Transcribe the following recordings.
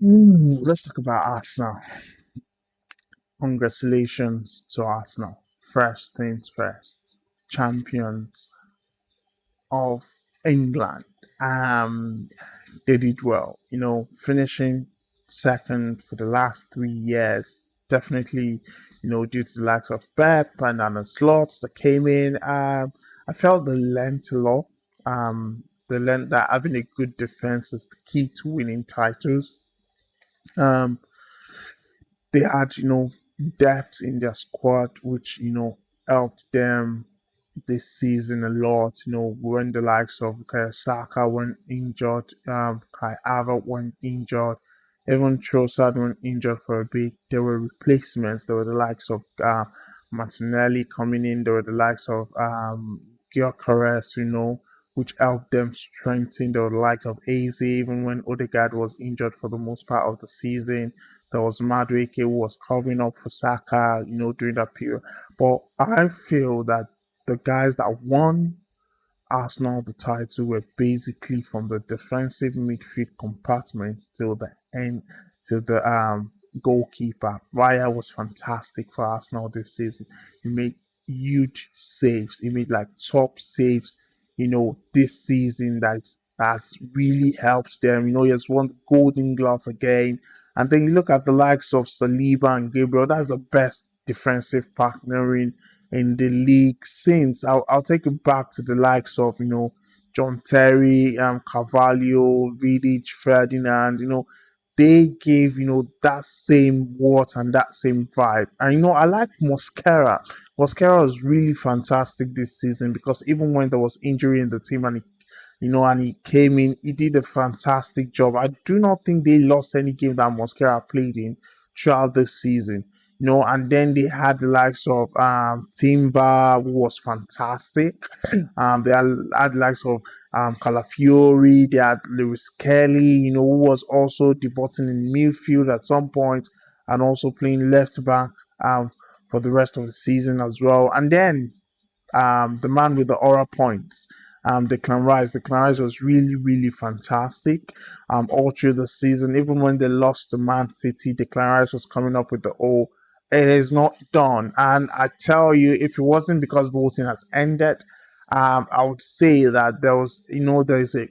Let's talk about Arsenal. Congratulations to Arsenal. First things first, champions of England. Um, they did well, finishing second for the last 3 years. Definitely, due to the likes of Pep and Anna Slots that came in. I felt they learned a lot. They learned that having a good defense is the key to winning titles. Um, they had, depth in their squad, which, helped them this season a lot. When the likes of Saka went injured, Kai Havertz went injured, even Trossard went injured for a bit. There were replacements. There were the likes of Martinelli coming in. There were the likes of Gyökeres, which helped them strengthen. There were the likes of AZ, even when Odegaard was injured for the most part of the season. There was Madueke who was covering up for Saka, during that period. But I feel that the guys that won Arsenal the title were basically from the defensive midfield compartment till the end, till the goalkeeper. Raya was fantastic for Arsenal this season. He made huge saves. He made like top saves, this season that has really helped them. He has won the Golden Glove again. And then you look at the likes of Saliba and Gabriel, that's the best defensive partnering in the league since. I'll take it back to the likes of, John Terry, Carvalho, Vidic, Ferdinand, they gave, that same worth and that same vibe. And, I like Mosquera. Mosquera was really fantastic this season because even when there was injury in the team and he came in, he did a fantastic job. I do not think they lost any game that Mosquera played in throughout this season. And then they had the likes of Timber, who was fantastic. They had the likes of Calafiori, they had Lewis Kelly, who was also debuting in midfield at some point and also playing left back for the rest of the season as well. And then the man with the aura points, Declan Rice. Declan Rice was really, really fantastic all through the season. Even when they lost to Man City, Declan Rice was coming up with the O. It is not done. And I tell you, if it wasn't because voting has ended, I would say that there's a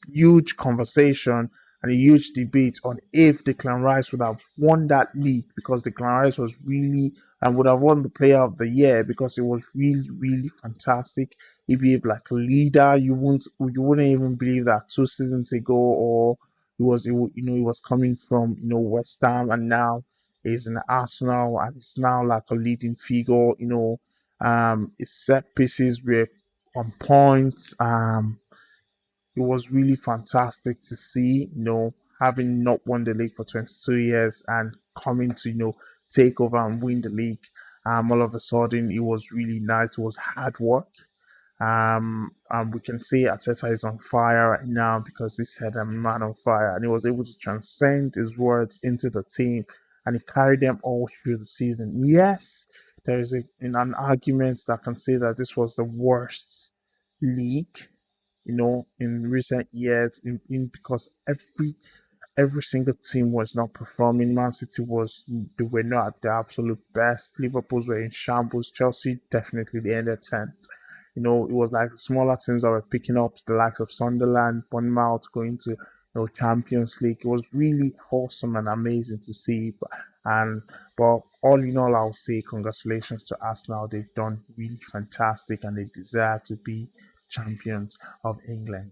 huge conversation and a huge debate on if Declan Rice would have won that league because Declan Rice was really and would have won the player of the year because it was really, really fantastic. He behaved like a leader. You wouldn't even believe that 2 seasons ago, or he was coming from West Ham, and now he's in Arsenal, and he's now like a leading figure. His set pieces were on point. It was really fantastic to see, having not won the league for 22 years and coming to, take over and win the league. All of a sudden, it was really nice. It was hard work. We can see Ateta is on fire right now because he said a man on fire, and he was able to transcend his words into the team, and he carried them all through the season. Yes, there is an argument that can say that this was the worst league in recent years because every single team was not performing. Man City they were not at their absolute best. Liverpool were in shambles. Chelsea definitely they ended 10th. It was like the smaller teams that were picking up the likes of Sunderland, Bournemouth going to Champions League. It was really awesome and amazing to see. But all in all, I'll say congratulations to Arsenal. They've done really fantastic and they deserve to be champions of England.